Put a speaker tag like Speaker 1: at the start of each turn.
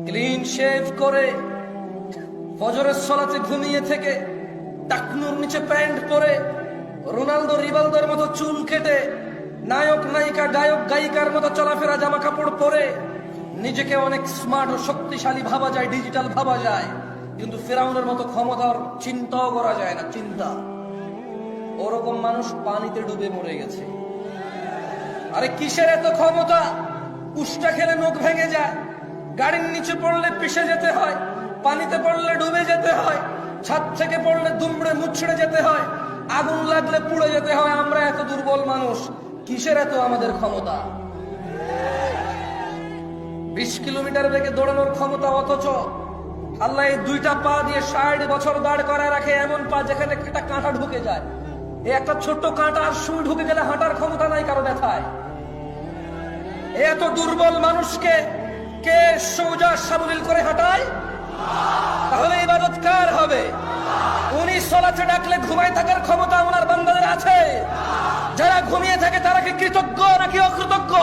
Speaker 1: Clean shave করে ফজরের সালাতে ঘুমিয়ে থেকে টাকনুর নিচে প্যান্ট পরে রোনালদো রিভালদোর মতো চুল কেটে নায়ক নায়িকা গায়ক গায়িকার মতো চলাফেরা জামা কাপড় পরে নিজেকে অনেক স্মার্ট ও শক্তিশালী ভাবা যায়, ডিজিটাল ভাবা যায়, কিন্তু ফেরাউনের মতো ক্ষমতার চিন্তাও করা যায় না। চিন্তা ওরকম মানুষ পানিতে ডুবে মরে গেছে। আরে কিসের এত ক্ষমতা? উষ্টা খেলে নখ ভেঙে যায়, গাড়ির নিচে পড়লে পিষে যেতে হয়, পানিতে পড়লে ডুবে যেতে হয়, ছাদ থেকে পড়লে দুমড়ে মুচড়ে যেতে হয়, আগুন লাগলে পুড়ে যেতে হয়। আমরা এত দুর্বল মানুষ, কিসের এত আমাদের ক্ষমতা? 20 কিলোমিটার বেগে দৌড়ানোর ক্ষমতা, অথচ আল্লাহ এই দুইটা পা দিয়ে 60 বছর দাঁড় করায় রাখে, এমন পা যেখানে একটা কাঁটা ঢুকে যায়। এই একটা ছোট্ট কাঁটা আর সুই ঢুকে গেলে হাঁটার ক্ষমতা নাই কারো ব্যথায়। এত দুর্বল মানুষকে কে সোজা সাবলীল করে হাঁটায়? তাহলে ইবাদত কার হবে? উনি সালাতে ডাকলে ঘুমায় থাকার ক্ষমতা ওনার বান্দাদের আছে। যারা ঘুমিয়ে থাকে তারা কি কৃতজ্ঞ নাকি অকৃতজ্ঞ?